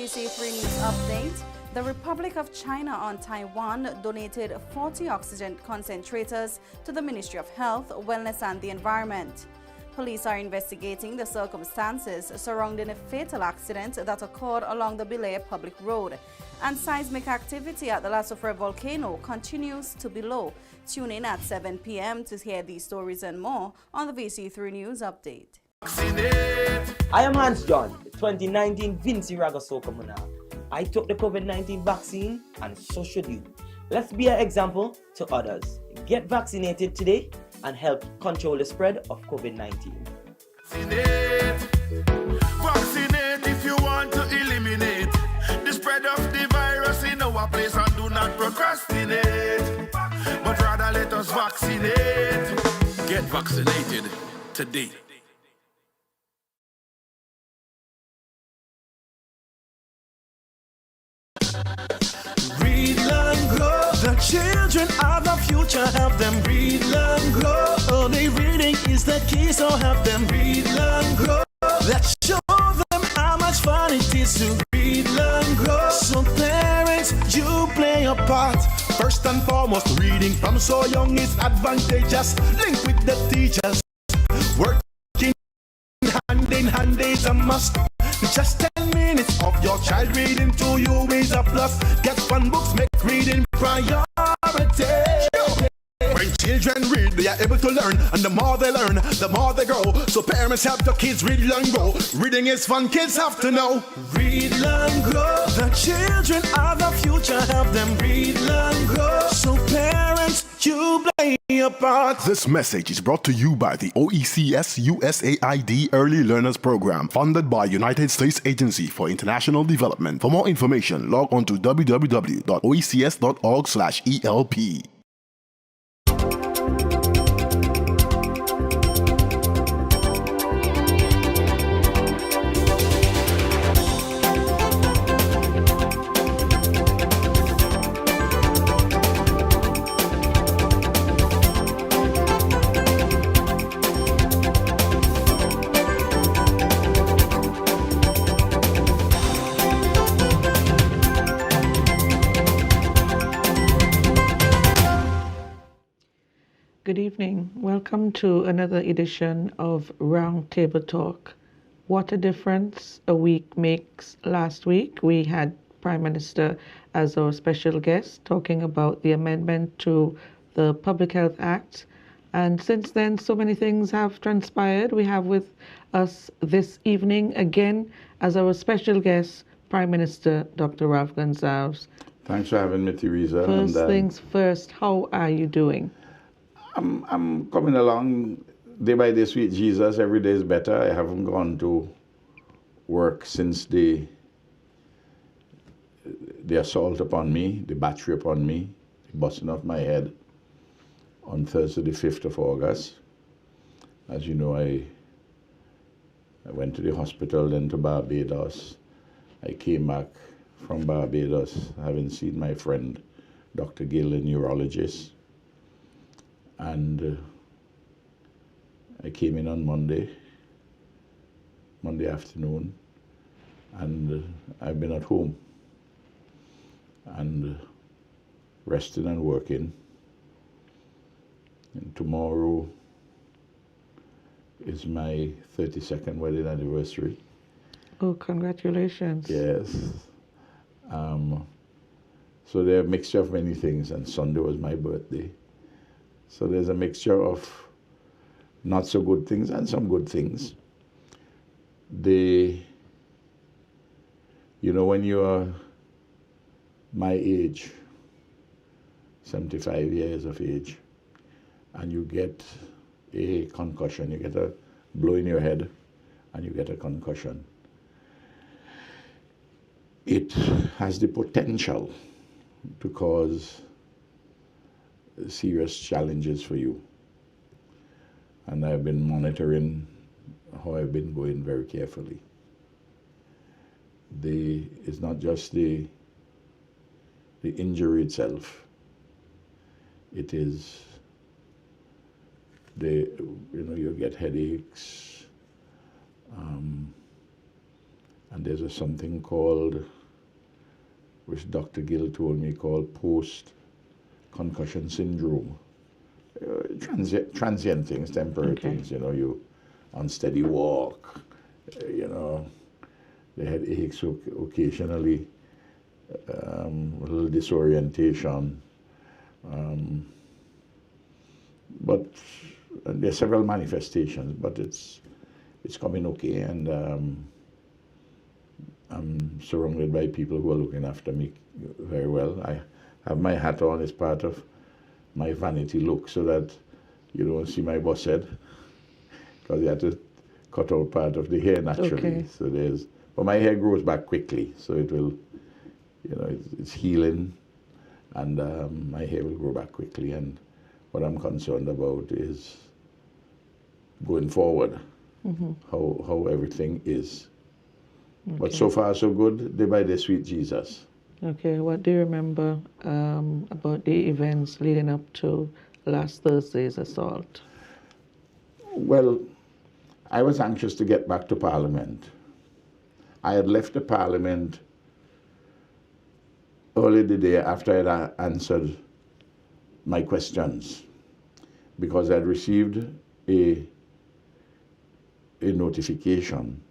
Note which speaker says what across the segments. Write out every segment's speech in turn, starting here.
Speaker 1: VC3 News Update. The Republic of China on Taiwan donated 40 oxygen concentrators to the Ministry of Health, Wellness and the Environment. Police are investigating the circumstances surrounding a fatal accident that occurred along the Belay Public Road. And seismic activity at the La Soufrière volcano continues to be low. Tune in at 7 p.m. to hear these stories and more on the VC3 News Update.
Speaker 2: I am Hans John, the 2019 Vinci Ragasoka Monarch. I took the COVID-19 vaccine, and so should you. Let's be an example to others. Get vaccinated today and help control the spread of COVID-19.
Speaker 3: Vaccinate if you want to eliminate the spread of the virus in our place, and do not procrastinate, but rather let us vaccinate. Get vaccinated today.
Speaker 4: Read, learn, grow. The children are the future. Help them read, learn, grow. Only reading is the key, so help them read, learn, grow. Let's show them how much fun it is to read, learn, grow. So parents, you play a part. First and foremost, reading from so young is advantageous. Link with the teachers. Working hand in hand is a must. Just 10 minutes of your child reading to you is a plus. Get fun books, make reading priority. When children read, they are able to learn, and the more they learn, the more they grow. So parents help the kids read, learn, grow. Reading is fun, kids have to know. Read, learn, grow. The children are the future. Help them read, learn, grow. So parents, you play a part.
Speaker 5: This message is brought to you by the OECS USAID Early Learners Program, funded by United States Agency for International Development. For more information, log on to www.oecs.org/ELP.
Speaker 6: Good evening. Welcome to another edition of Roundtable Talk. What a difference a week makes. Last week we had Prime Minister as our special guest talking about the amendment to the Public Health Act. And since then, so many things have transpired. We have with us this evening again as our special guest, Prime Minister Dr. Ralph Gonsalves.
Speaker 7: Thanks for having me, Teresa.
Speaker 6: First things first, how are you doing?
Speaker 7: I'm coming along day by day, sweet Jesus. Every day is better. I haven't gone to work since the assault upon me, the battery upon me, the busting off my head on Thursday, the 5th of August. As you know, I went to the hospital, then to Barbados. I came back from Barbados, having seen my friend, Dr. Gill, a neurologist. And I came in on Monday afternoon, and I've been at home and resting and working. And tomorrow is my 32nd wedding anniversary.
Speaker 6: Oh, congratulations.
Speaker 7: Yes. So there are a mixture of many things, and Sunday was my birthday. So there's a mixture of not so good things and some good things. You know, when you're my age, 75 years of age, and you get a concussion, you get a blow in your head, and you get a concussion, it has the potential to cause serious challenges for you. And I've been monitoring how I've been going very carefully. It's not just the injury itself. It is you get headaches, and there's something called which Dr. Gill told me called post-concussion syndrome. Transient things, temporary things, you know, you unsteady walk, you know, the head aches occasionally, a little disorientation. But there are several manifestations, but it's coming okay, and I'm surrounded by people who are looking after me very well. I have my hat on as part of my vanity look so that you don't see my boss head, because you had to cut out part of the hair naturally. So but my hair grows back quickly, so it will, you know, it's healing, and my hair will grow back quickly. And what I'm concerned about is going forward, how everything is. But so far so good, day by day, sweet Jesus.
Speaker 6: Okay, what do you remember about the events leading up to last Thursday's assault?
Speaker 7: Well, I was anxious to get back to Parliament. I had left the Parliament early the day after I had answered my questions, because I had received a notification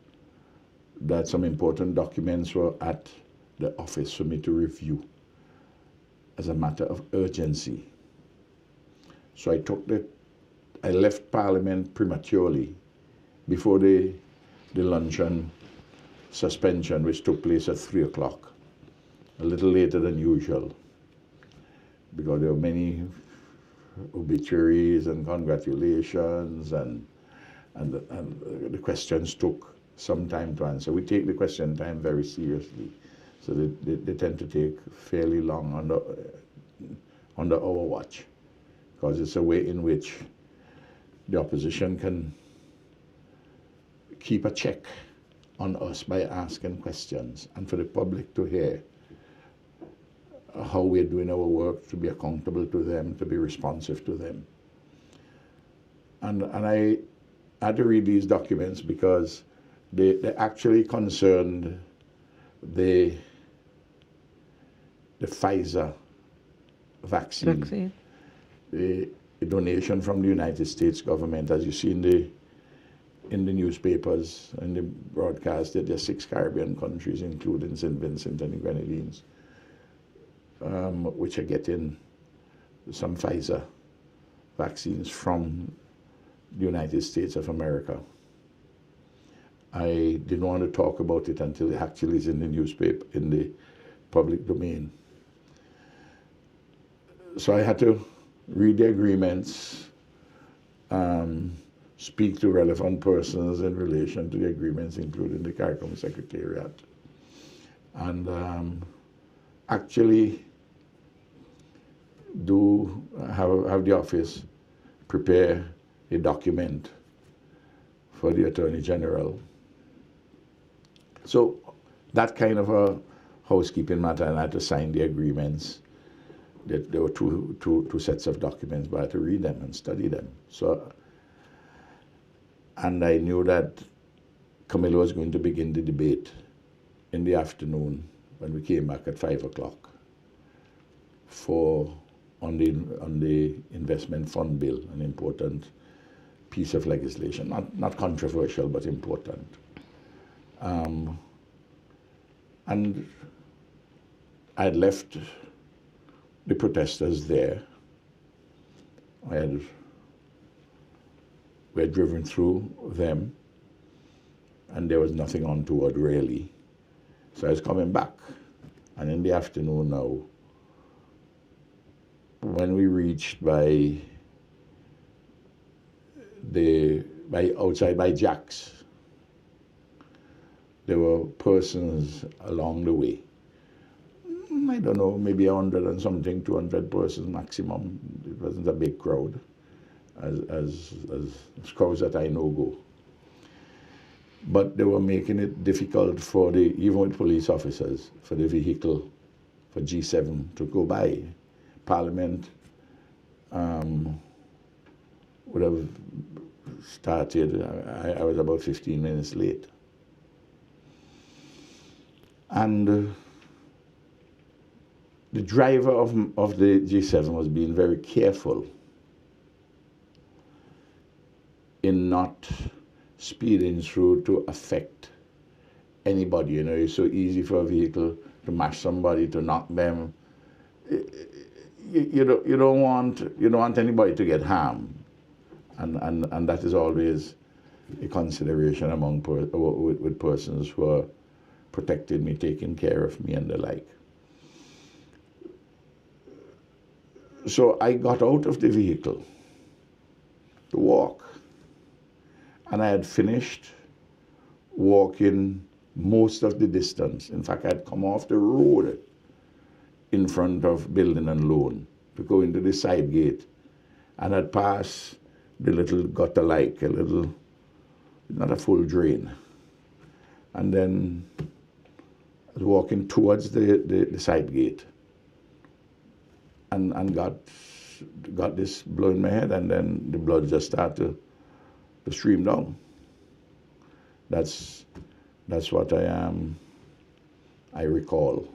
Speaker 7: that some important documents were at the office for me to review as a matter of urgency. So I left Parliament prematurely before the luncheon suspension, which took place at 3 o'clock, a little later than usual, because there were many obituaries and congratulations, and the questions took some time to answer. We take the question time very seriously, so they tend to take fairly long under our watch, because it's a way in which the opposition can keep a check on us by asking questions, and for the public to hear how we're doing our work, to be accountable to them, to be responsive to them. And I had to read these documents because they actually concerned the Pfizer vaccine. The donation from the United States government, as you see in the newspapers and the broadcast, that there are 6 Caribbean countries, including St. Vincent and the Grenadines, which are getting some Pfizer vaccines from the United States of America. I didn't want to talk about it until it actually is in the newspaper, in the public domain. So I had to read the agreements, speak to relevant persons in relation to the agreements, including the CARICOM Secretariat, and actually do have the office prepare a document for the Attorney General. So that kind of a housekeeping matter, and I had to sign the agreements. There were two sets of documents, but I had to read them and study them. So, and I knew that Camilla was going to begin the debate in the afternoon when we came back at 5 o'clock on the investment fund bill, an important piece of legislation, not controversial but important. And I had left the protesters there. We had driven through them, and there was nothing untoward really. So I was coming back, and in the afternoon now, when we reached outside by Jack's, there were persons along the way. I don't know, maybe 100 and something, 200 persons maximum. It wasn't a big crowd, as crowds that I know go. But they were making it difficult even with police officers, for the vehicle, for G7 to go by. Parliament would have started, I was about 15 minutes late. And the driver of the G7 was being very careful in not speeding through to affect anybody. You know, it's so easy for a vehicle to mash somebody, to knock them. You don't want anybody to get harmed, and that is always a consideration among with persons who are protecting me, taking care of me, and the like. So I got out of the vehicle to walk, and I had finished walking most of the distance. In fact, I had come off the road in front of Building and Loan to go into the side gate, and I'd pass the little gutter-like, a little, not a full drain. And then I was walking towards the side gate, and got this blow in my head, and then the blood just started to stream down. That's what I recall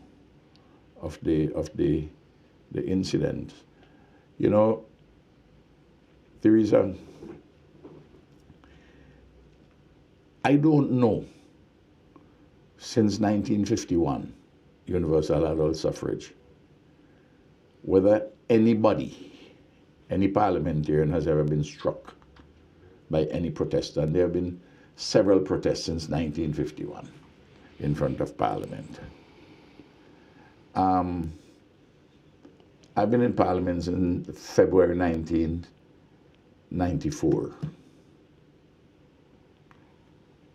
Speaker 7: of the incident. You know, Teresa, I don't know, since 1951, universal adult suffrage, whether anybody, any parliamentarian has ever been struck by any protester. And there have been several protests since 1951 in front of Parliament. I've been in Parliament since February 1994.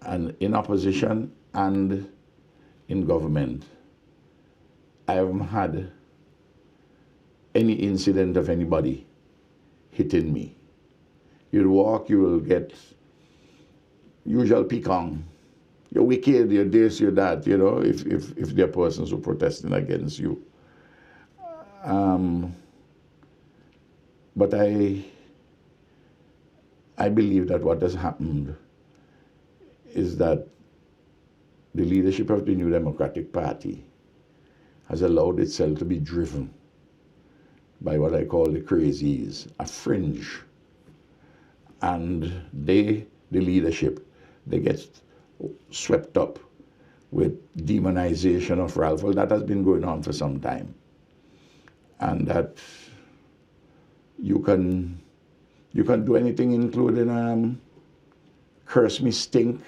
Speaker 7: And in opposition and in government, I haven't had any incident of anybody hitting me. You'll walk, you will get usual picong. You're wicked, you're this, you're that, you know, if there are persons who are protesting against you. But I believe that what has happened is that the leadership of the New Democratic Party has allowed itself to be driven by what I call the crazies, a fringe. And the leadership, they get swept up with demonization of Ralph. Well, that has been going on for some time. And that you can do anything, including curse me stink.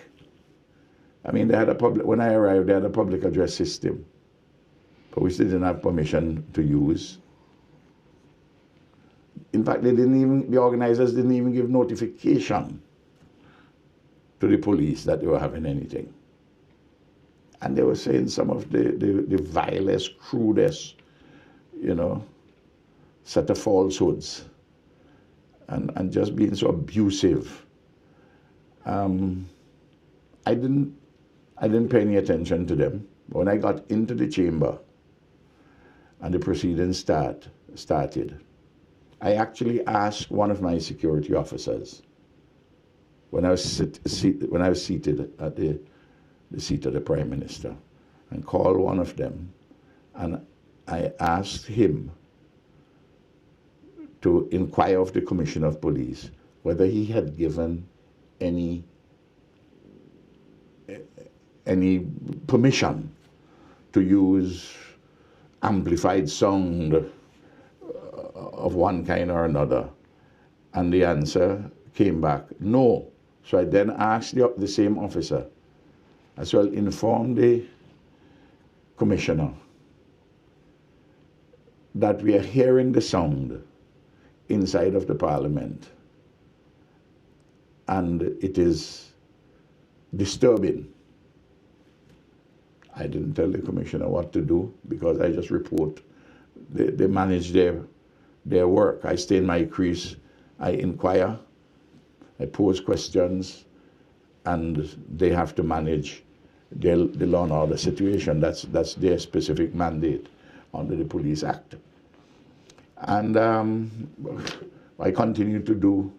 Speaker 7: I mean, when I arrived, they had a public address system, but which they didn't have permission to use. In fact, the organizers didn't even give notification to the police that they were having anything. And they were saying some of the vilest, crudest, you know, set of falsehoods, and just being so abusive. I didn't pay any attention to them. But when I got into the chamber and the proceedings started, I actually asked one of my security officers, when I was seated at the seat of the Prime Minister, and called one of them, and I asked him to inquire of the Commissioner of Police whether he had given any permission to use amplified sound of one kind or another. And the answer came back, no. So I then asked the same officer, as well inform the commissioner that we are hearing the sound inside of the Parliament, and it is disturbing. I didn't tell the commissioner what to do, because I just report. They manage their work. I stay in my crease, I inquire, I pose questions, and they have to manage the law and order situation. That's their specific mandate under the Police Act. And I continue to do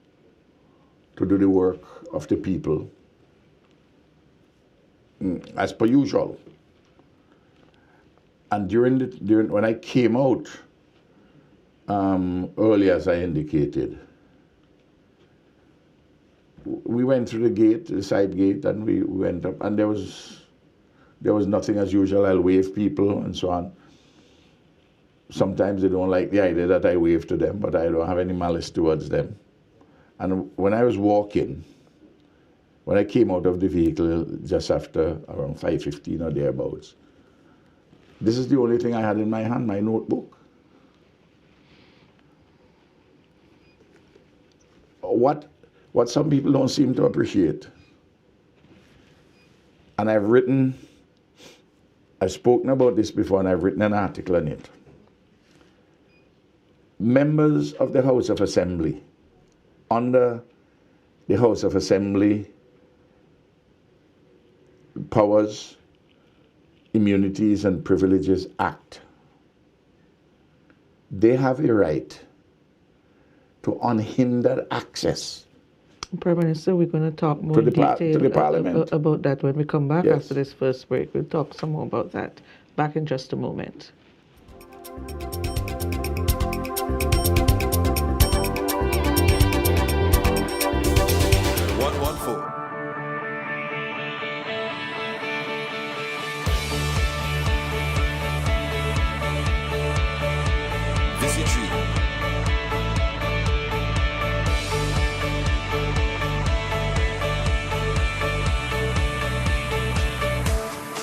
Speaker 7: the work of the people as per usual. And when I came out, early as I indicated, we went through the gate, the side gate, and we went up, and there was nothing as usual. I'll wave people and so on. Sometimes they don't like the idea that I wave to them, but I don't have any malice towards them. And when I was walking, when I came out of the vehicle just after around 5:15 or thereabouts, this is the only thing I had in my hand, my notebook. What some people don't seem to appreciate, and I've spoken about this before, and I've written an article on it. Members of the House of Assembly, under the House of Assembly Powers, Immunities and Privileges Act, they have a right to unhindered access.
Speaker 6: Prime Minister, we're going to talk more in detail about that when we come back after this first break. We'll talk some more about that. Back in just a moment.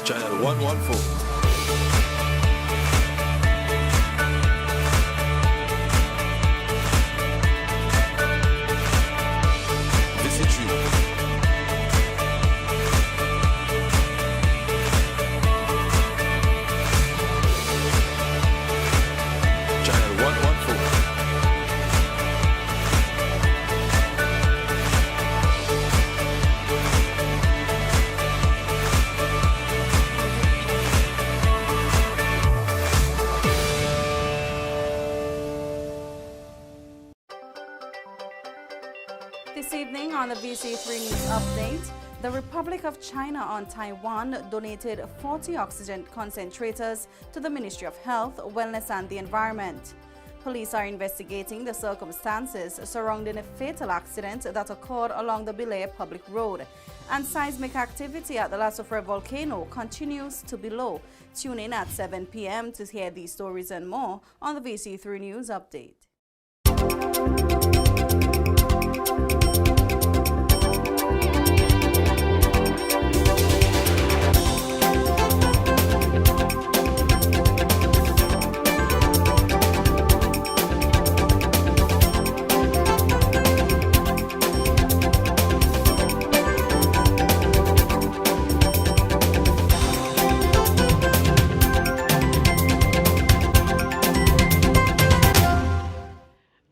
Speaker 8: Channel 114.
Speaker 1: This evening on the VC3 News Update, the Republic of China on Taiwan donated 40 oxygen concentrators to the Ministry of Health, Wellness and the Environment. Police are investigating the circumstances surrounding a fatal accident that occurred along the Belay Public Road. And seismic activity at the La Soufrière volcano continues to be low. Tune in at 7 p.m. to hear these stories and more on the VC3 News Update.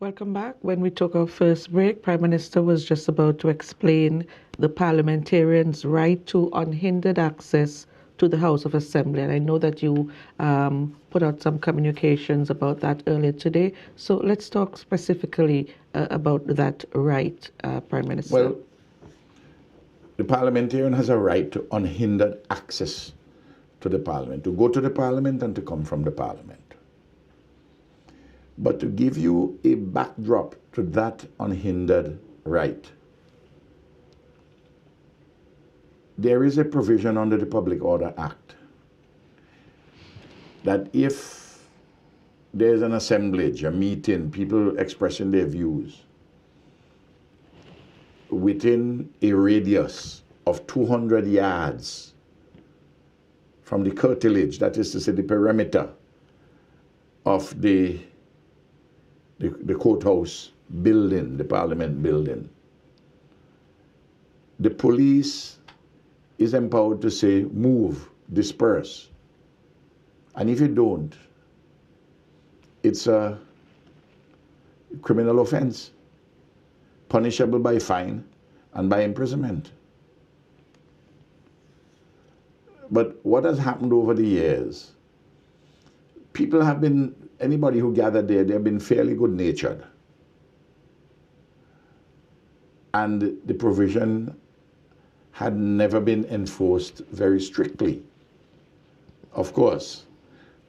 Speaker 6: Welcome back. When we took our first break, Prime Minister was just about to explain the parliamentarians' right to unhindered access to the House of Assembly. And I know that you put out some communications about that earlier today. So let's talk specifically about that right, Prime Minister.
Speaker 7: Well, the parliamentarian has a right to unhindered access to the parliament, to go to the parliament and to come from the parliament. But to give you a backdrop to that unhindered right, there is a provision under the Public Order Act that if there's an assemblage, a meeting, people expressing their views within a radius of 200 yards from the curtilage, that is to say the perimeter of the courthouse building, the parliament building, the police is empowered to say, move, disperse. And if you don't, it's a criminal offense, punishable by fine and by imprisonment. But what has happened over the years, people have been, anybody who gathered there, they've been fairly good-natured. And the provision had never been enforced very strictly. Of course,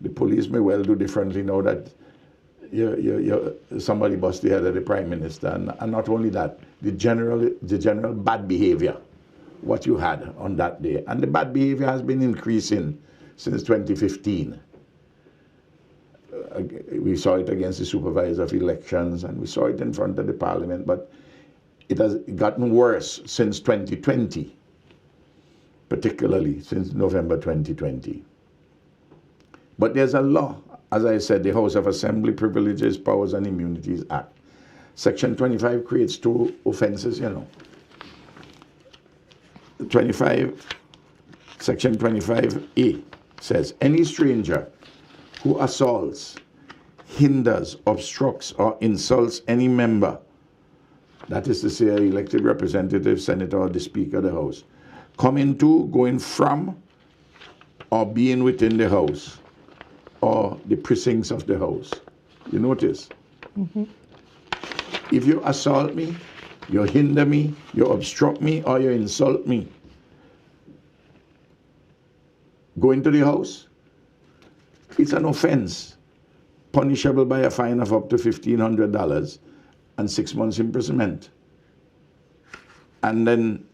Speaker 7: The police may well do differently now that somebody bust the head of the Prime Minister. And not only that, the general bad behavior, what you had on that day. And the bad behavior has been increasing since 2015. We saw it against the supervisor of elections, and we saw it in front of the Parliament, but it has gotten worse since 2020, particularly since November 2020. But there's a law, as I said, the House of Assembly Privileges, Powers and Immunities Act. Section 25 creates two offenses, you know. Section 25A says, any stranger who assaults, hinders, obstructs, or insults any member, that is to say, an elected representative, senator, or the Speaker of the House, coming to, going from, or being within the House, or the precincts of the House. You notice? Mm-hmm. If you assault me, you hinder me, you obstruct me, or you insult me, going to the House, it's an offense, punishable by a fine of up to $1,500 and 6 months imprisonment. And then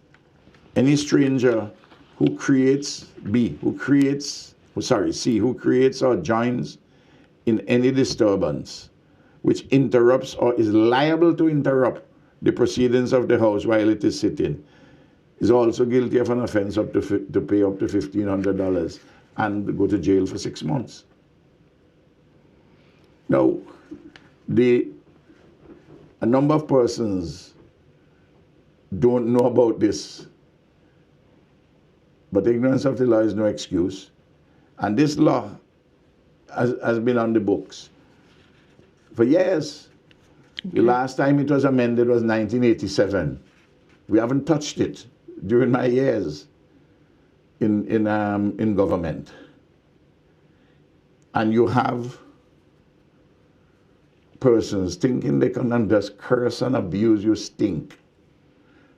Speaker 7: any stranger who creates, who creates or joins in any disturbance which interrupts or is liable to interrupt the proceedings of the House while it is sitting, is also guilty of an offense to pay up to $1,500 and go to jail for 6 months. Now, a number of persons don't know about this, but ignorance of the law is no excuse. And this law has been on the books for years. Okay. The last time it was amended was 1987. We haven't touched it during my years in government. And you have persons thinking they can just curse and abuse you, stink,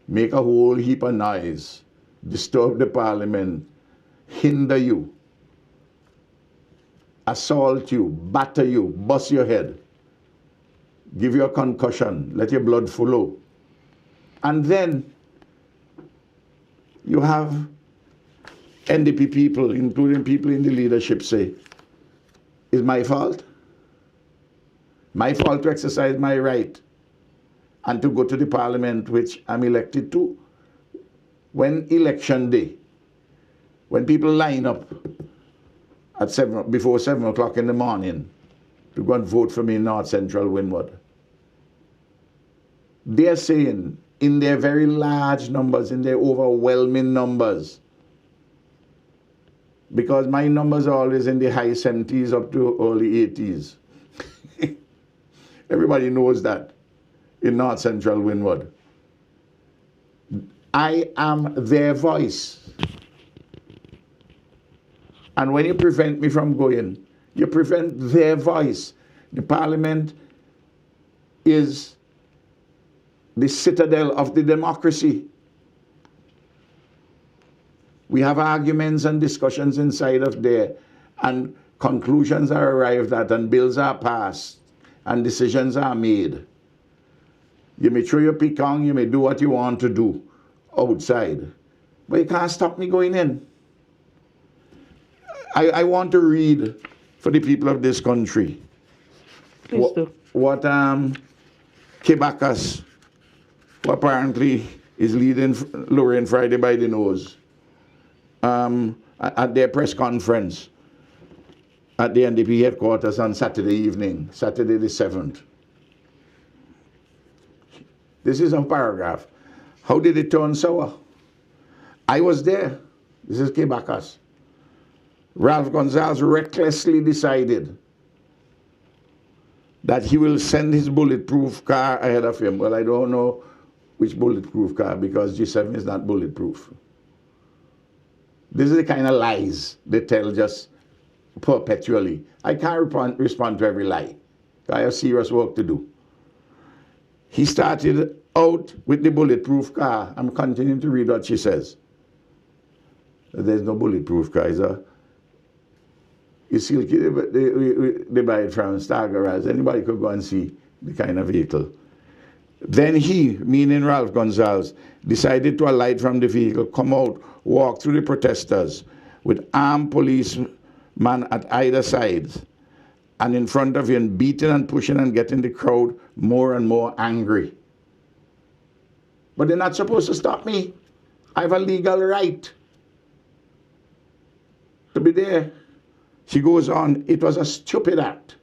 Speaker 7: make a whole heap of noise, disturb the Parliament, hinder you, assault you, batter you, bust your head, give you a concussion, let your blood flow. And then you have NDP people, including people in the leadership, say, it's my fault? My fault to exercise my right and to go to the Parliament which I'm elected to? When election day, when people line up at before 7 o'clock in the morning to go and vote for me in North Central Windward, they're saying in their very large numbers, in their overwhelming numbers, because my numbers are always in the high 70s up to early 80s. Everybody knows that in North Central Windward. I am their voice. And when you prevent me from going, you prevent their voice. The Parliament is the citadel of the democracy. We have arguments and discussions inside of there, and conclusions are arrived at, and bills are passed, and decisions are made. You may throw your pecan, you may do what you want to do outside, but you can't stop me going in. I want to read for the people of this country what Kebackas, who apparently is leading Lorraine Friday by the nose, at their press conference at the NDP headquarters on Saturday evening, Saturday the 7th. This is a paragraph. How did it turn sour? I was there. This is Kebackas. Ralph Gonsalves recklessly decided that he will send his bulletproof car ahead of him. Well, I don't know which bulletproof car, because G7 is not bulletproof. This is the kind of lies they tell just perpetually. I can't respond to every lie. I have serious work to do. He started out with the bulletproof car. I'm continuing to read what she says. There's no bulletproof car. It's silky, they buy it from Stargarage. Anybody could go and see the kind of vehicle. Then he, meaning Ralph Gonsalves, decided to alight from the vehicle, come out, walk through the protesters with armed policemen at either side and in front of him, beating and pushing and getting the crowd more and more angry. But they're not supposed to stop me. I have a legal right to be there. She goes on, it was a stupid act.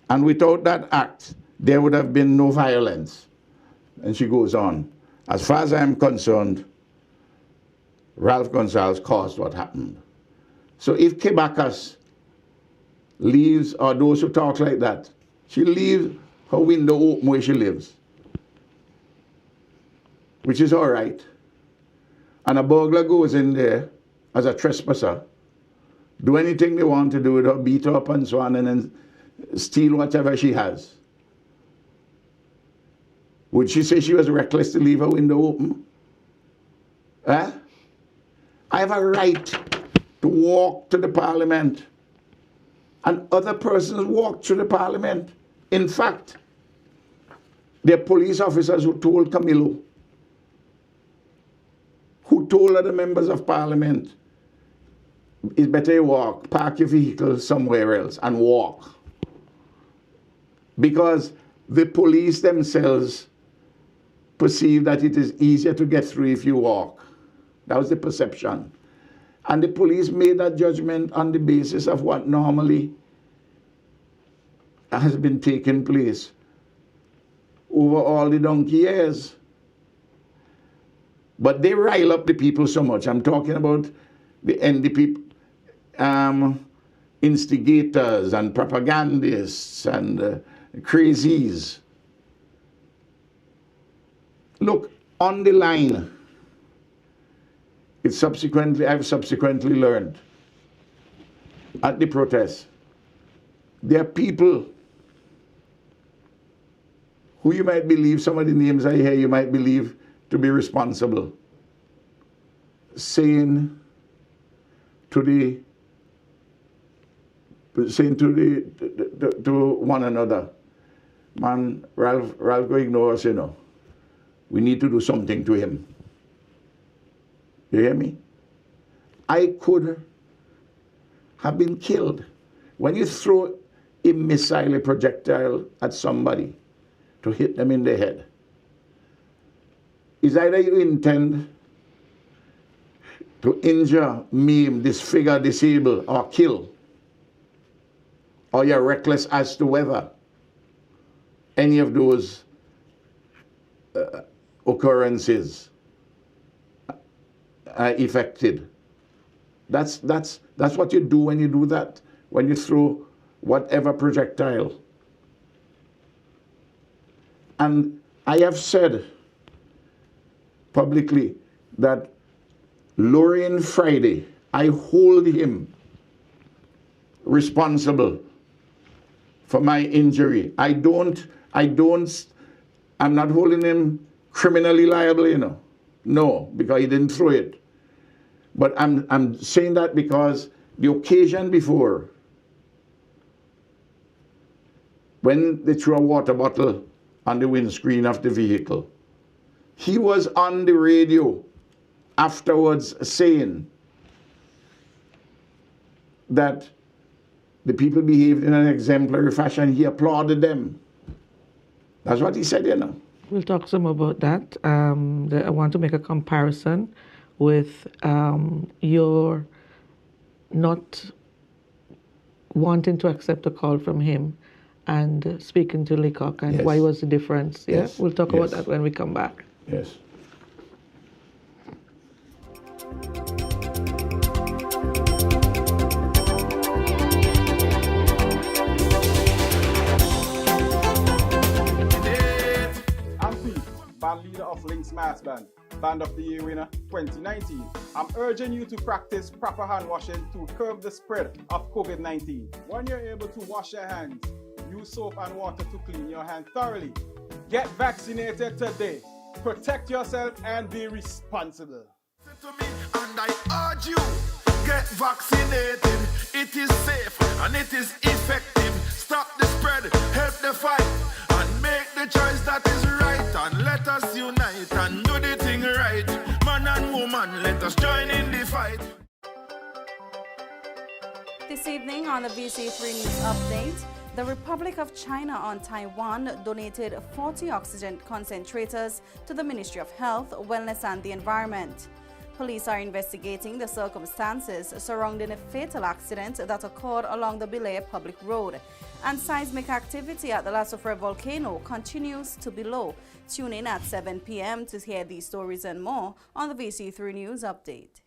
Speaker 7: And without that act, there would have been no violence. And she goes on, as far as I'm concerned, Ralph Gonsalves caused what happened. So if Kebacas leaves, or those who talk like that, she leaves her window open where she lives, which is all right. And a burglar goes in there as a trespasser, do anything they want to do with her, beat her up and so on, and then steal whatever she has. Would she say she was reckless to leave her window open? Eh? I have a right to walk to the Parliament, and other persons walk through the Parliament. In fact, there are police officers who told Camilo, who told other members of Parliament, it's better you walk, park your vehicle somewhere else and walk. Because the police themselves perceive that it is easier to get through if you walk. That was the perception. And the police made that judgment on the basis of what normally has been taking place over all the donkey years. But they rile up the people so much. I'm talking about the NDP instigators and propagandists and crazies. Look, on the line, I've subsequently learned at the protest, there are people who you might believe, some of the names I hear, you might believe to be responsible, saying to one another, man, Ralph go ignore us, you know. We need to do something to him. You hear me? I could have been killed. When you throw a missile, a projectile at somebody to hit them in the head, is either you intend to injure, maim, disfigure, disable, or kill, or you're reckless as to whether any of those occurrences are effected. That's what you do when you do that, when you throw whatever projectile. And I have said publicly that Lorraine Friday, I hold him responsible for my injury. I'm not holding him criminally liable, you know. No, because he didn't throw it. But I'm saying that because the occasion before, when they threw a water bottle on the windscreen of the vehicle, he was on the radio afterwards saying that the people behaved in an exemplary fashion. He applauded them. That's what he said, you know.
Speaker 6: We'll talk some about that. I want to make a comparison with your not wanting to accept a call from him and speaking to Leacock, and why was the difference? Yeah,
Speaker 7: Yes.
Speaker 6: We'll talk about that when we come back.
Speaker 7: Yes.
Speaker 9: Band leader of Lynx Mass Band, Band of the Year winner 2019. I'm urging you to practice proper hand washing to curb the spread of COVID-19. When you're able to wash your hands, use soap and water to clean your hands thoroughly. Get vaccinated today. Protect yourself and be responsible.
Speaker 3: To me, and I urge you, Get vaccinated. It is safe and it is effective. Stop the spread, help the fight, and make the choice that is right. And let us unite and do the thing right. Man and woman, let us join in the fight.
Speaker 1: This evening on the VC3 News Update, the Republic of China on Taiwan donated 40 oxygen concentrators to the Ministry of Health, Wellness and the Environment. Police are investigating the circumstances surrounding a fatal accident that occurred along the Belay public road. And seismic activity at the La Soufrière volcano continues to be low. Tune in at 7 p.m. to hear these stories and more on the VC3 News Update.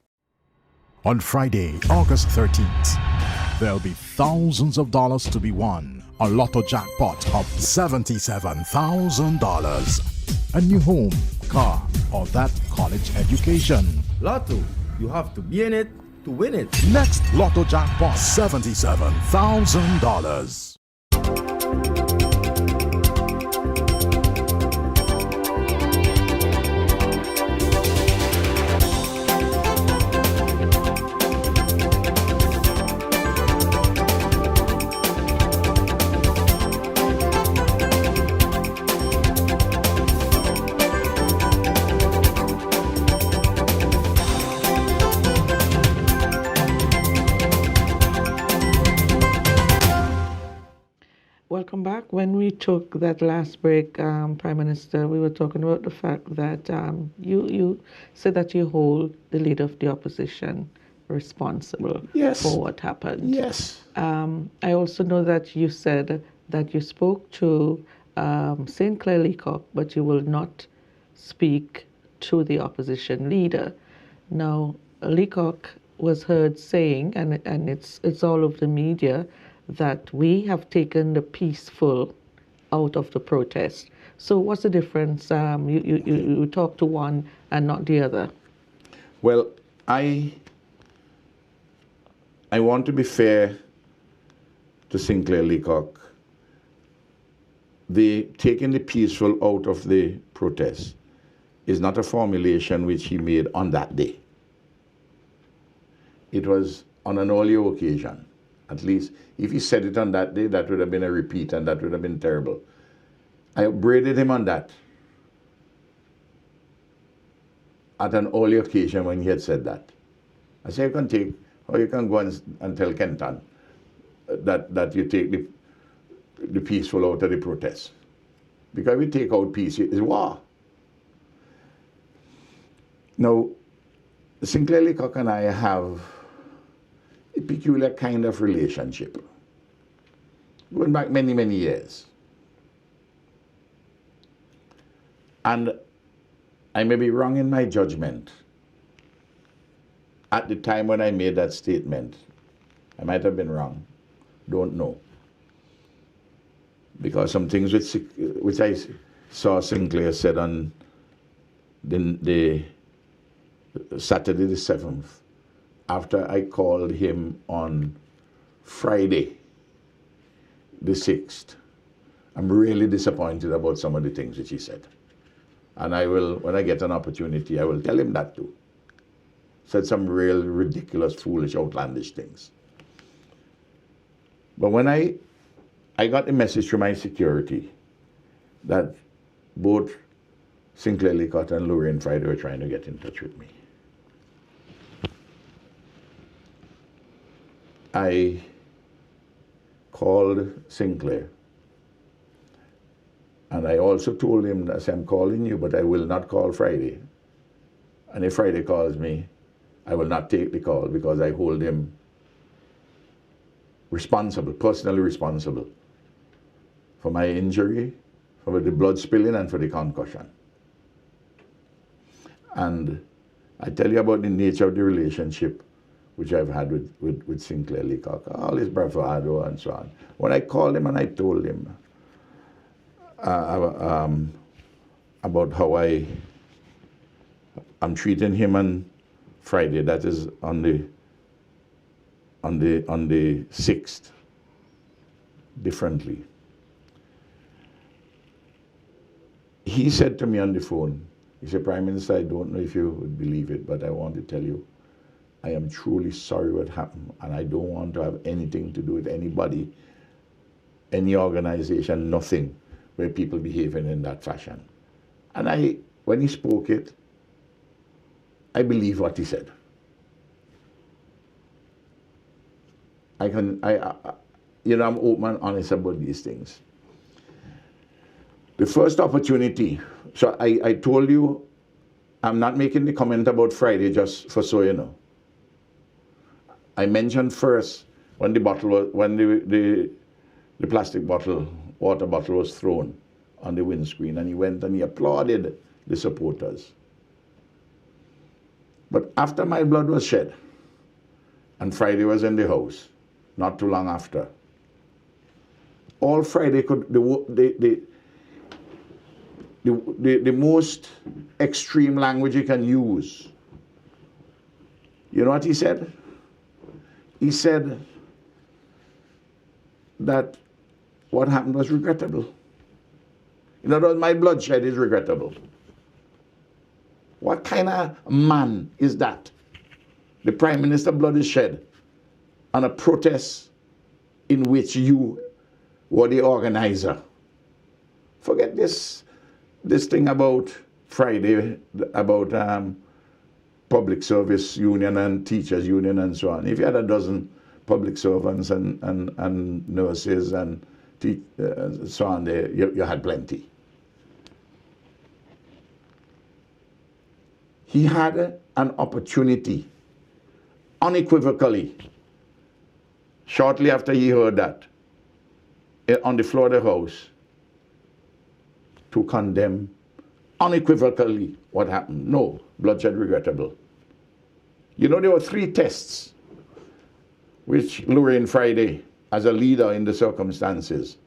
Speaker 10: On Friday, August 13th, there'll be thousands of dollars to be won. A lotto jackpot of $77,000. A new home, car, or that college education.
Speaker 2: Lotto, you have to be in it to win it.
Speaker 10: Next lotto jackpot, $77,000.
Speaker 6: Welcome back. When we took that last break, Prime Minister, we were talking about the fact that you said that you hold the leader of the opposition responsible for what happened.
Speaker 7: Yes.
Speaker 6: I also know that you said that you spoke to St. Clair Leacock, but you will not speak to the opposition leader. Now, Leacock was heard saying, and it's all over the media, that we have taken the peaceful out of the protest. So what's the difference? You talk to one and not the other.
Speaker 7: Well, I want to be fair to Sinclair Leacock. The taking the peaceful out of the protest is not a formulation which he made on that day. It was on an earlier occasion. At least, if he said it on that day, that would have been a repeat, and that would have been terrible. I upbraided him on that at an earlier occasion when he had said that. I said, you can go and tell Kenton that you take the peaceful out of the protest. Because we take out peace, it's war. Now, Sinclair Leacock and I have a peculiar kind of relationship, going back many, many years. And I may be wrong in my judgment. At the time when I made that statement, I might have been wrong, don't know. Because some things which I saw Sinclair said on the Saturday the 7th, after I called him on Friday the 6th, I'm really disappointed about some of the things which he said. And I will, when I get an opportunity, I will tell him that too. Said some real ridiculous, foolish, outlandish things. But when I got a message from my security that both Sinclair Leacock and Lorraine Friday were trying to get in touch with me, I called Sinclair, and I also told him that I'm calling you, but I will not call Friday. And if Friday calls me, I will not take the call, because I hold him responsible, personally responsible, for my injury, for the blood spilling, and for the concussion. And I tell you about the nature of the relationship which I've had with Sinclair Leacock, all his bravado and so on. When I called him and I told him about how I'm treating him on Friday, that is on the 6th, differently. He said to me on the phone, he said, Prime Minister, I don't know if you would believe it, but I want to tell you I am truly sorry what happened, and I don't want to have anything to do with anybody, any organization, nothing, where people behaving in that fashion. And when he spoke it, I believe what he said. I'm open and honest about these things. The first opportunity, so I told you, I'm not making the comment about Friday just for so you know. I mentioned first when the plastic bottle, water bottle was thrown on the windscreen, and he went and he applauded the supporters. But after my blood was shed, and Friday was in the house, not too long after, all Friday could, the most extreme language he can use. You know what he said? He said that what happened was regrettable. In other words, my bloodshed is regrettable. What kind of man is that? The Prime Minister blood is shed on a protest in which you were the organizer. Forget this thing about Friday, about public service union and teachers union and so on. If you had a dozen public servants and nurses and so on there, you had plenty. He had an opportunity, unequivocally, shortly after he heard that, on the floor of the House, to condemn unequivocally what happened. No, bloodshed regrettable. You know, there were 3 tests which Lorraine Friday, as a leader in the circumstances,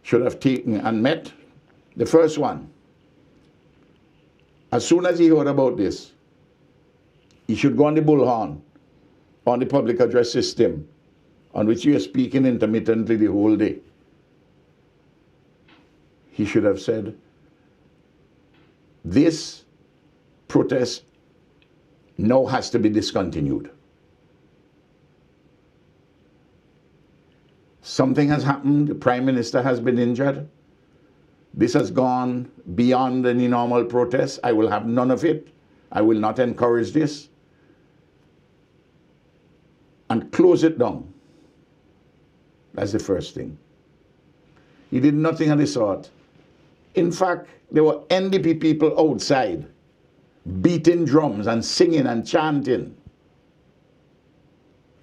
Speaker 7: should have taken and met. The first one, as soon as he heard about this, he should go on the bullhorn, on the public address system, on which he was speaking intermittently the whole day. He should have said, this protest now has to be discontinued. Something has happened, the Prime Minister has been injured. This has gone beyond any normal protest. I will have none of it. I will not encourage this. And close it down. That's the first thing. He did nothing of the sort. In fact, there were NDP people outside beating drums and singing and chanting,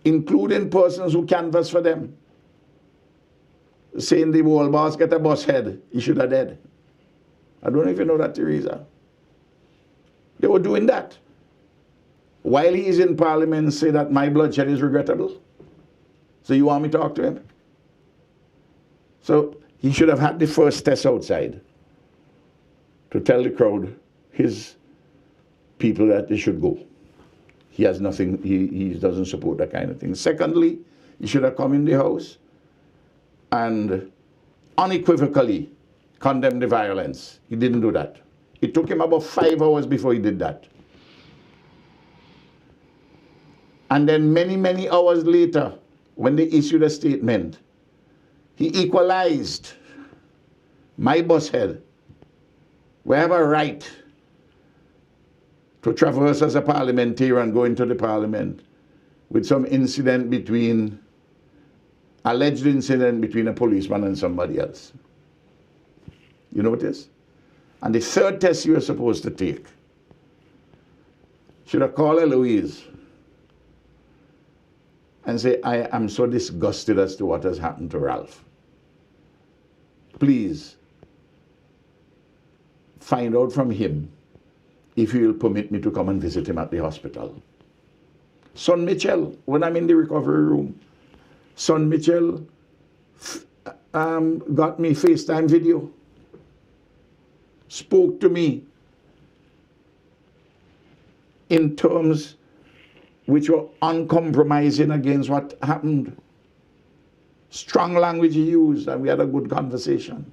Speaker 7: including persons who canvassed for them, saying the wall boss get a bus head, he should have dead. I don't know if you know that, Teresa. They were doing that. While he is in Parliament, say that my bloodshed is regrettable. So you want me to talk to him? So he should have had the first test outside to tell the crowd, his people, that they should go. He has nothing, he doesn't support that kind of thing. Secondly, he should have come in the House and unequivocally condemn the violence. He didn't do that. It took him about 5 hours before he did that. And then many, many hours later, when they issued a statement, he equalized my bus head. We have a right to traverse as a parliamentarian, go into the parliament with some incident between, alleged incident between a policeman and somebody else. You know what it is? And the third test you were supposed to take, should have called Eloise and say, I am so disgusted as to what has happened to Ralph. Please find out from him if he will permit me to come and visit him at the hospital. Son Mitchell, when I'm in the recovery room, Son Mitchell got me FaceTime video, spoke to me in terms which were uncompromising against what happened. Strong language he used, and we had a good conversation.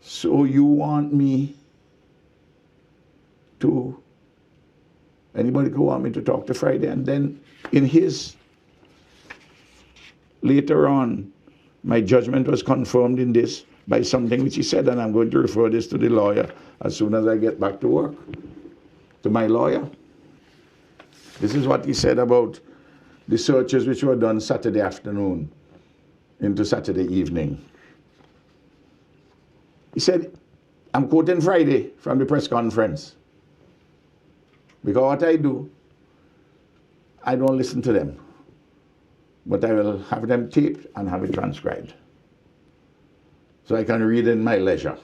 Speaker 7: So you want me to Anybody could want me to talk to Friday. And then in his, later on, my judgment was confirmed in this by something which he said, and I'm going to refer this to the lawyer as soon as I get back to work, to my lawyer. This is what he said about the searches which were done Saturday afternoon into Saturday evening. He said, I'm quoting Friday from the press conference, because what I do, I don't listen to them, but I will have them taped and have it transcribed, so I can read in my leisure.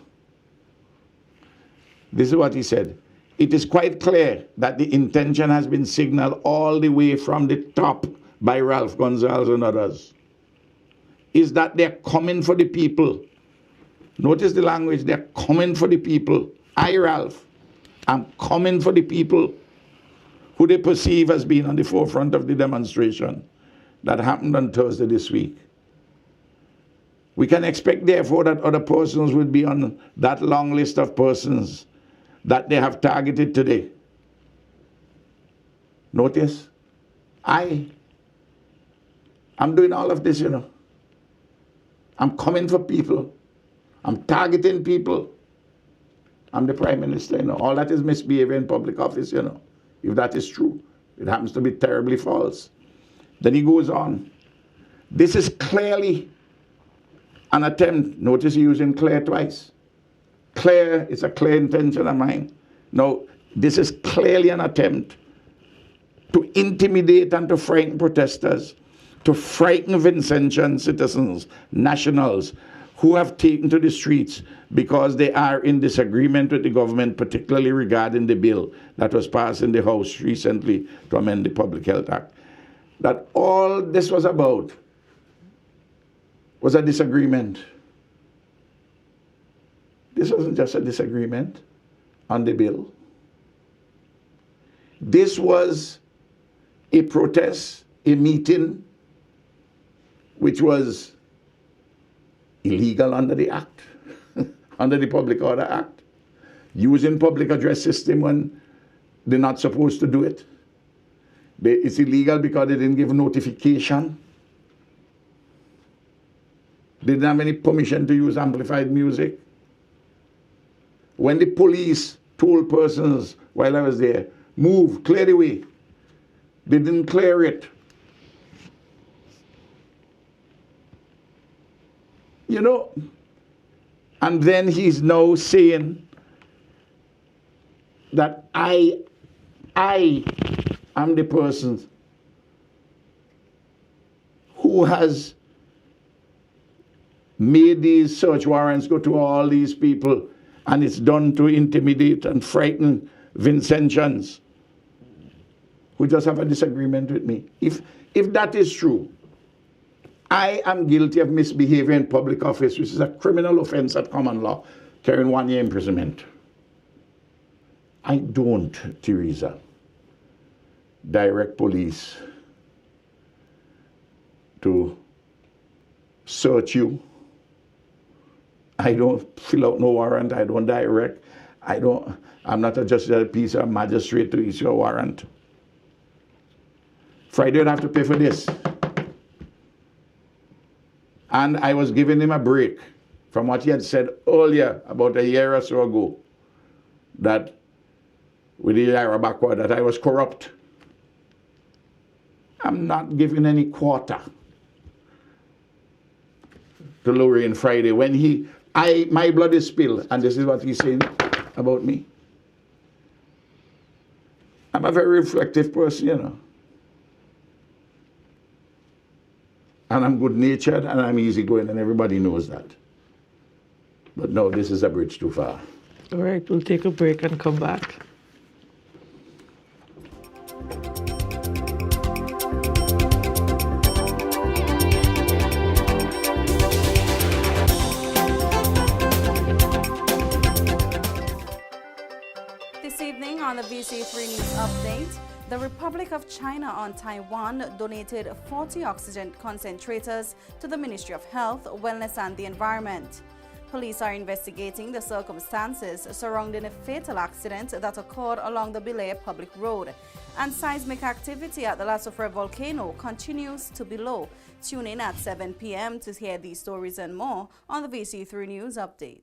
Speaker 7: This is what he said. It is quite clear that the intention has been signaled all the way from the top by Ralph Gonsalves and others, is that they're coming for the people. Notice the language, they're coming for the people. I, Ralph, am coming for the people who they perceive as being on the forefront of the demonstration that happened on Thursday this week. We can expect, therefore, that other persons will be on that long list of persons that they have targeted today. Notice, I'm doing all of this, you know. I'm coming for people. I'm targeting people. I'm the Prime Minister, you know. All that is misbehavior in public office, you know. If that is true, it happens to be terribly false. Then he goes on. This is clearly an attempt. Notice he's using clear twice. Clear, it's a clear intention of mine. No, this is clearly an attempt to intimidate and to frighten protesters, to frighten Vincentian citizens, nationals, who have taken to the streets because they are in disagreement with the government, particularly regarding the bill that was passed in the House recently to amend the Public Health Act. That all this was about was a disagreement. This wasn't just a disagreement on the bill. This was a protest, a meeting, which was illegal under the Act, under the Public Order Act, using public address system when they're not supposed to do it. It's illegal because they didn't give notification. They didn't have any permission to use amplified music. When the police told persons while I was there, move, clear the way, they didn't clear it. You know, and then he's now saying that I am the person who has made these search warrants go to all these people, and it's done to intimidate and frighten Vincentians who just have a disagreement with me. If that is true, I am guilty of misbehavior in public office, which is a criminal offense at common law, carrying 1 year imprisonment. I don't, Teresa, direct police to search you. I don't fill out no warrant. I don't direct. I'm not a justice of the peace or magistrate to issue a warrant. Friday would have to pay for this. And I was giving him a break from what he had said earlier, about a year or so ago, that with the era backward, that I was corrupt. I'm not giving any quarter to Lorraine Friday when my blood is spilled, and this is what he's saying about me. I'm a very reflective person, you know. And I'm good-natured, and I'm easygoing, and everybody knows that. But no, this is a bridge too far.
Speaker 6: All right, we'll take a break and come back.
Speaker 1: This evening on the VC3 News Update, the Republic of China on Taiwan donated 40 oxygen concentrators to the Ministry of Health, Wellness and the Environment. Police are investigating the circumstances surrounding a fatal accident that occurred along the Belay public road. And seismic activity at the La Soufrière volcano continues to be low. Tune in at 7 p.m. to hear these stories and more on the VC3 News Update.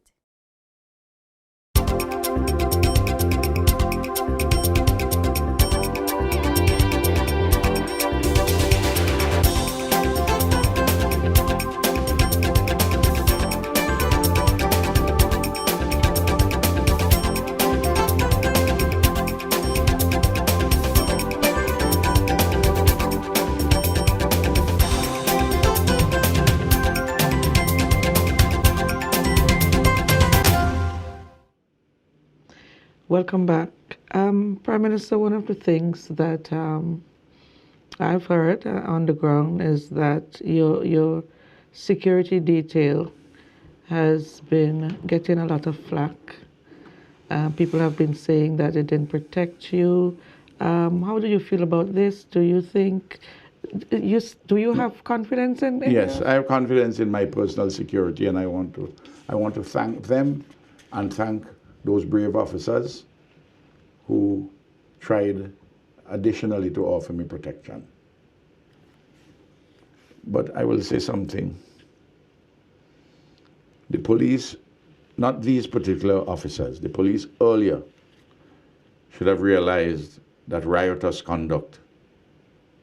Speaker 6: Welcome back. Prime Minister, one of the things that I've heard on the ground is that your security detail has been getting a lot of flack. People have been saying that it didn't protect you. How do you feel about this? Do you think, do you have confidence in
Speaker 7: Yes, I have confidence in my personal security, and I want to thank them and thank those brave officers who tried additionally to offer me protection. But I will say something. The police, not these particular officers, the police earlier should have realized that riotous conduct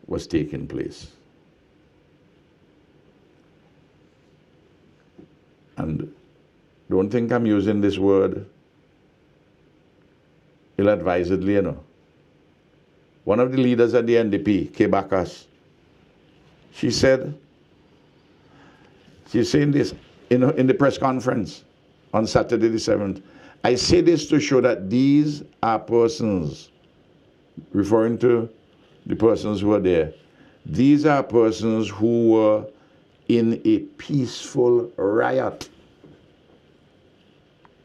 Speaker 7: was taking place. And don't think I'm using this word ill-advisedly, you know. One of the leaders at the NDP, Kebakas, she's saying this in the press conference on Saturday the 7th. I say this to show that these are persons, referring to the persons who are there, these are persons who were in a peaceful riot.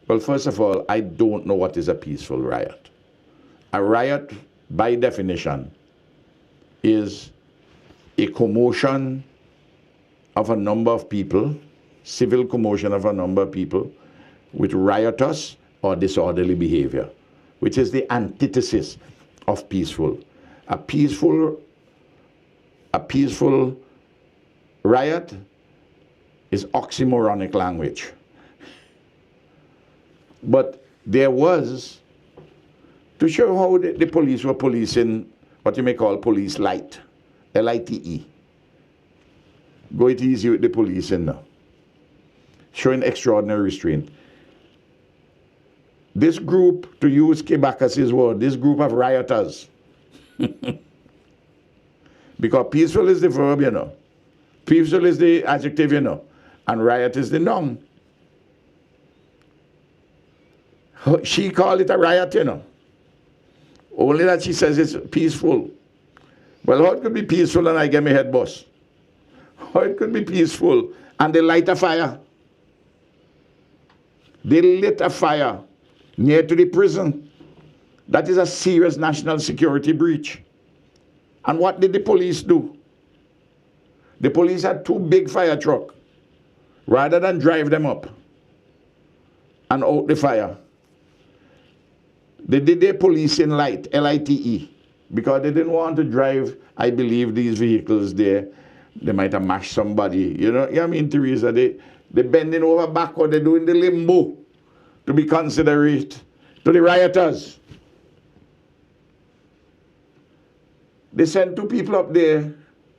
Speaker 7: Well, first of all, I don't know what is a peaceful riot. A riot, by definition, is a commotion of a number of people, civil commotion of a number of people, with riotous or disorderly behavior, which is the antithesis of peaceful. A peaceful riot is oxymoronic language. But there was, to show how the police were policing what you may call police light, L-I-T-E. Go it easy with the police in now. Showing extraordinary restraint. This group, to use Kebakas's word, this group of rioters, because peaceful is the verb, you know. Peaceful is the adjective, you know. And riot is the noun. She called it a riot, you know. Only that she says it's peaceful. Well, how it could be peaceful and I get my head bust? How it could be peaceful and they light a fire? They lit a fire near to the prison. That is a serious national security breach. And what did the police do? The police had two big fire trucks. Rather than drive them up and out the fire, they did their policing light, L-I-T-E, because they didn't want to drive, I believe, these vehicles there. They might have mashed somebody. You know what I mean, Teresa? They bending over backward, they're doing the limbo to be considerate to the rioters. They sent two people up there,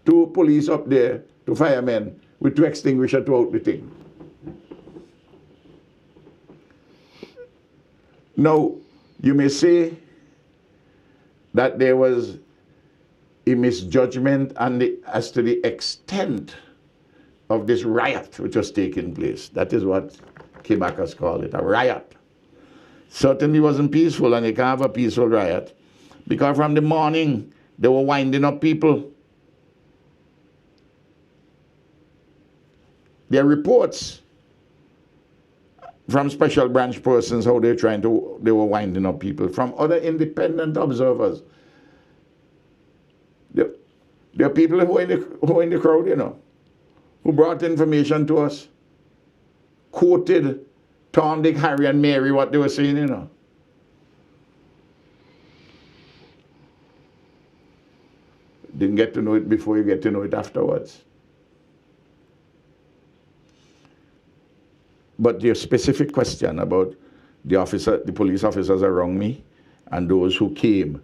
Speaker 7: two police up there, two firemen, with two extinguishers throughout the thing. Now, you may say that there was a misjudgment as to the extent of this riot which was taking place. That is what Kebakas called it, a riot. Certainly wasn't peaceful, and you can't have a peaceful riot, because from the morning they were winding up people. There are reports from special branch persons how they were winding up people, from other independent observers. There are people who are in the crowd, you know, who brought information to us, quoted Tom, Dick, Harry, and Mary, what they were saying, you know. Didn't get to know it before, you get to know it afterwards. But your specific question about the police officers around me and those who came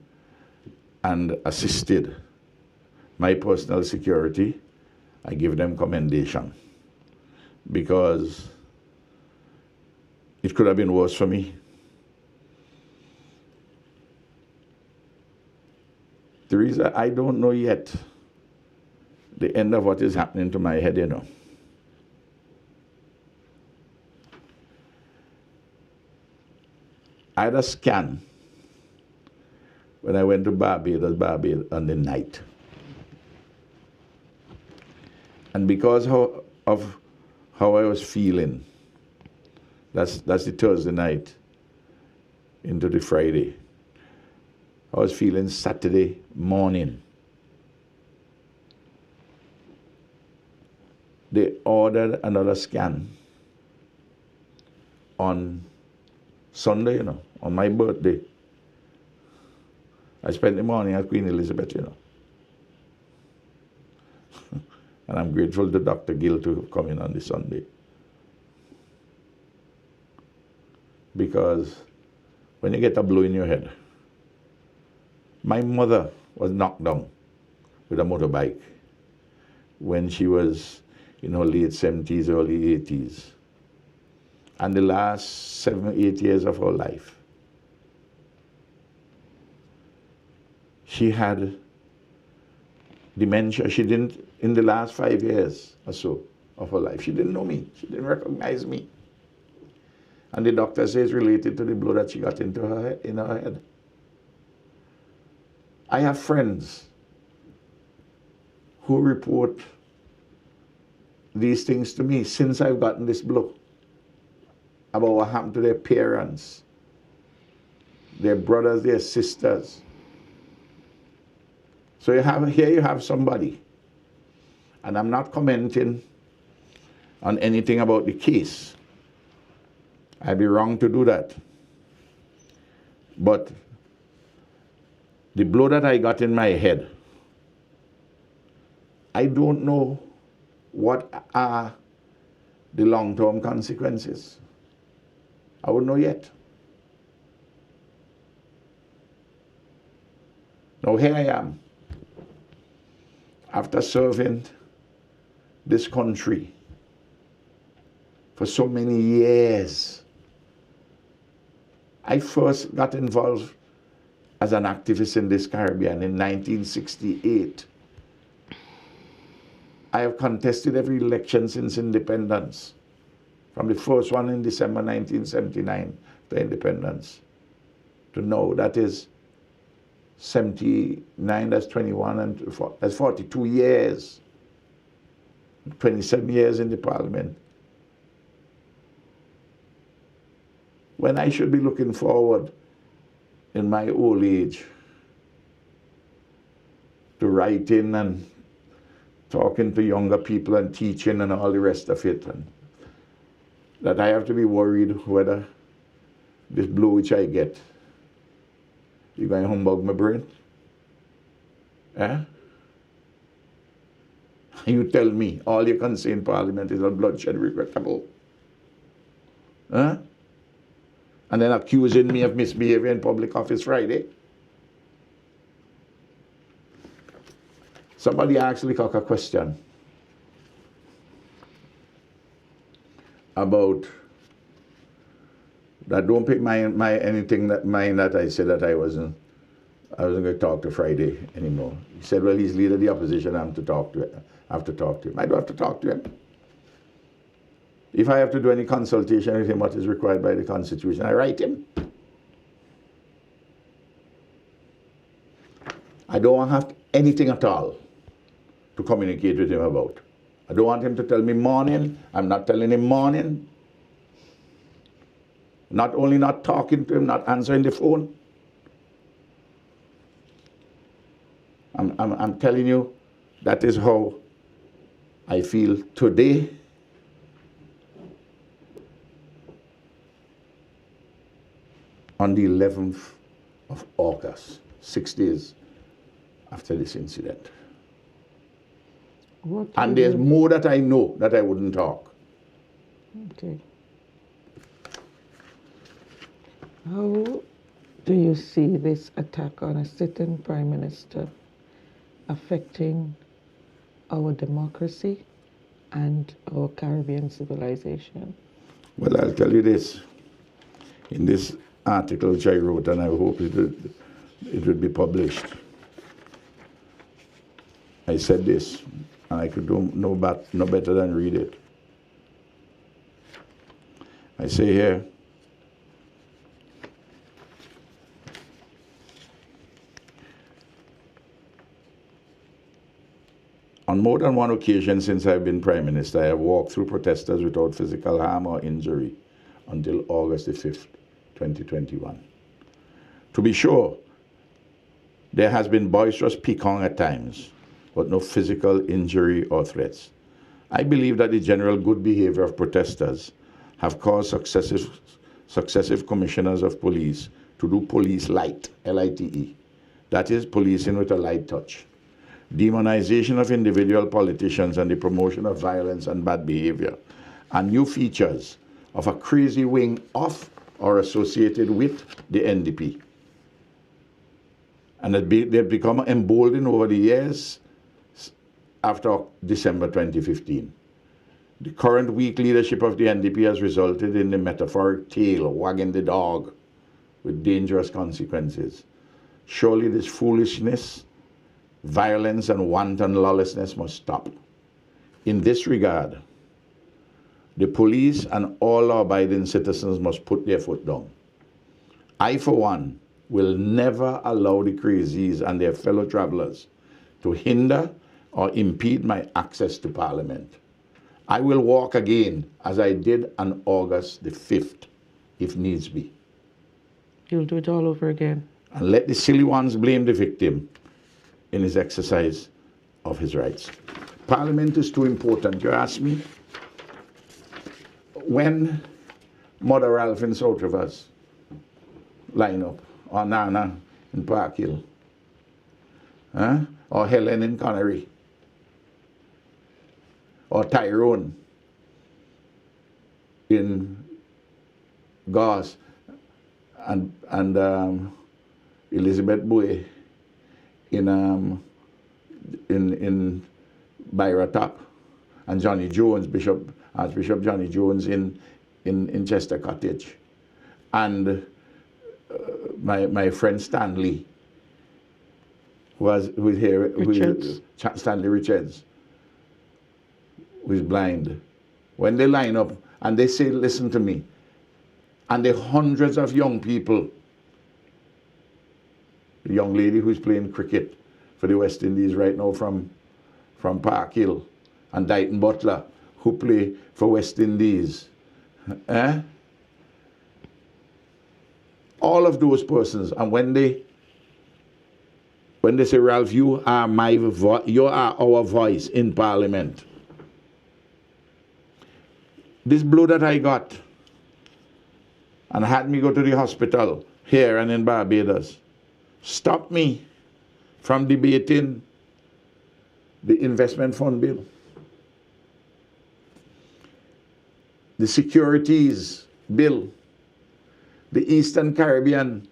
Speaker 7: and assisted my personal security, I give them commendation, because it could have been worse for me. Teresa, I don't know yet the end of what is happening to my head, you know. I had a scan when I went to Barbados on the night. And because of how I was feeling, that's the Thursday night into the Friday. I was feeling Saturday morning. They ordered another scan on Sunday, you know, on my birthday. I spent the morning at Queen Elizabeth, you know. And I'm grateful to Dr. Gill to come in on the Sunday. Because when you get a blow in your head, my mother was knocked down with a motorbike when she was in her late 70s, early 80s. And the last 7, 8 years of her life, she had dementia. She didn't, in the last 5 years or so of her life, she didn't know me. She didn't recognize me. And the doctor says it's related to the blow that she got into her head, in her head. I have friends who report these things to me since I've gotten this blow, about what happened to their parents, their brothers, their sisters. So here you have somebody, and I'm not commenting on anything about the case. I'd be wrong to do that. But the blow that I got in my head, I don't know what are the long-term consequences. I wouldn't know yet. Now here I am, after serving this country for so many years. I first got involved as an activist in this Caribbean in 1968. I have contested every election since independence, from the first one in December 1979 to independence to now. That is 79, that's 21, and that's 42 years, 27 years in the Parliament. When I should be looking forward in my old age to writing and talking to younger people and teaching and all the rest of it, and that I have to be worried whether this blow which I get, you're going to humbug my brain? Eh? You tell me all you can say in Parliament is that bloodshed regrettable. Huh? And then accusing me of misbehavior in public office Friday. Somebody actually got a question about that. Don't pick anything that I said that I wasn't going to talk to Friday anymore. He said, well, he's leader of the opposition, I have to talk to him. I don't have to talk to him. If I have to do any consultation with him, what is required by the Constitution, I write him. I don't want to have anything at all to communicate with him about. I don't want him to tell me morning. I'm not telling him morning. Not only not talking to him, not answering the phone. I'm telling you, that is how I feel today. on the 11th of August, 6 days after this incident. And there's more that I know that I wouldn't talk.
Speaker 6: Okay. How do you see this attack on a sitting prime minister affecting our democracy and our Caribbean civilization?
Speaker 7: Well, I'll tell you this. In this article which I wrote, and I hope it would be published, I said this, and I could do no better than read it. I say here, on more than one occasion since I've been Prime Minister, I have walked through protesters without physical harm or injury until August the 5th, 2021. To be sure, there has been boisterous picong at times, but no physical injury or threats. I believe that the general good behavior of protesters have caused successive commissioners of police to do police light, L-I-T-E. That is, policing with a light touch. Demonization of individual politicians and the promotion of violence and bad behavior are new features of a crazy wing of or associated with the NDP. And they've become emboldened over the years after December 2015. The current weak leadership of the NDP has resulted in the metaphoric tail wagging the dog with dangerous consequences. Surely this foolishness, violence, and wanton lawlessness must stop. In this regard, the police and all law-abiding citizens must put their foot down. I, for one, will never allow the crazies and their fellow travelers to hinder or impede my access to Parliament. I will walk again as I did on August the 5th, if needs be.
Speaker 6: You'll do it all over again.
Speaker 7: And let the silly ones blame the victim in his exercise of his rights. Parliament is too important. You ask me, when Mother Ralph in South Rivers line up, or Nana in Park Hill, or Helen in Connery, or Tyrone in Gauss, and Elizabeth Bowie in Byra Top, and Johnny Jones, Archbishop Johnny Jones in Chester Cottage, and my friend Stanley, who's here, Stanley Richards, who is blind. When they line up and they say, listen to me, and the hundreds of young people, the young lady who's playing cricket for the West Indies right now from Park Hill, and Dighton Butler, who play for West Indies. All of those persons, and when they say, Ralph, you are you are our voice in Parliament. This blow that I got and had me go to the hospital here and in Barbados stopped me from debating the investment fund bill, the securities bill, the Eastern Caribbean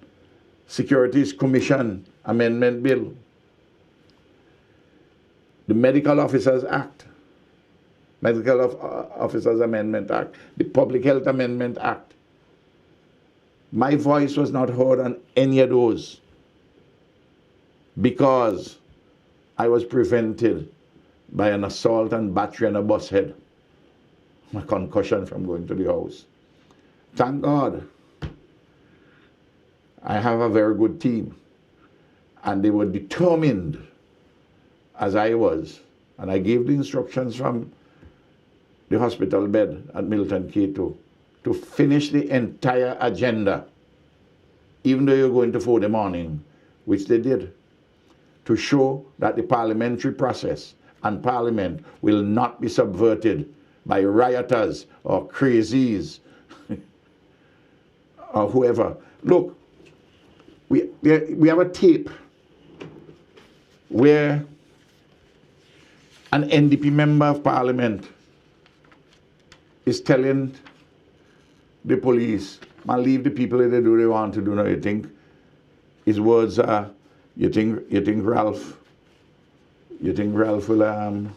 Speaker 7: Securities Commission Amendment Bill, the Medical Officers Act, Medical Officers Amendment Act, the Public Health Amendment Act. My voice was not heard on any of those because I was prevented by an assault and battery on a bus head, a concussion from going to the house. Thank God I have a very good team, and they were determined, as I was, and I gave the instructions from the hospital bed at Milton K2 to finish the entire agenda, even though you're going to 4 in the morning, which they did, to show that the parliamentary process and Parliament will not be subverted by rioters or crazies or whoever. Look, we have a tape where an NDP member of parliament is telling the police, man, leave the people if they do they want to do. Now you think his words are, you think Ralph will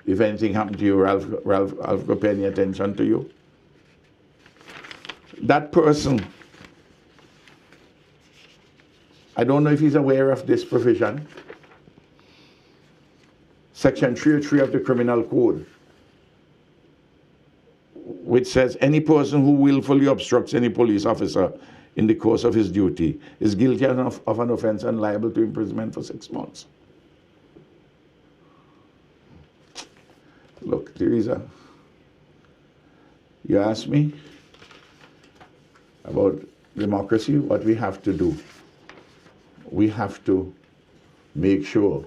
Speaker 7: if anything happened to you, Ralph will pay any attention to you? That person, I don't know if he's aware of this provision. Section 303 of the Criminal Code, which says any person who willfully obstructs any police officer in the course of his duty is guilty of an offense and liable to imprisonment for 6 months. Look, Teresa, you asked me about democracy, what we have to do. We have to make sure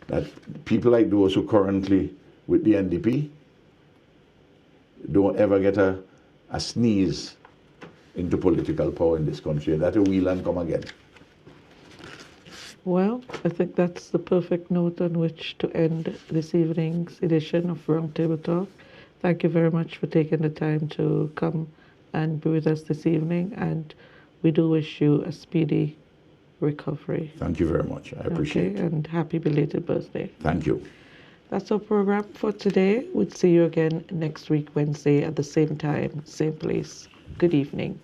Speaker 7: that people like those who currently with the NDP don't ever get a sneeze into political power in this country. That a wheel and come again.
Speaker 6: Well, I think that's the perfect note on which to end this evening's edition of Roundtable Talk. Thank you very much for taking the time to come and be with us this evening, and we do wish you a speedy recovery.
Speaker 7: Thank you very much. I appreciate it.
Speaker 6: And happy belated birthday.
Speaker 7: Thank you.
Speaker 6: That's our program for today. We'll see you again next week, Wednesday, at the same time, same place. Good evening.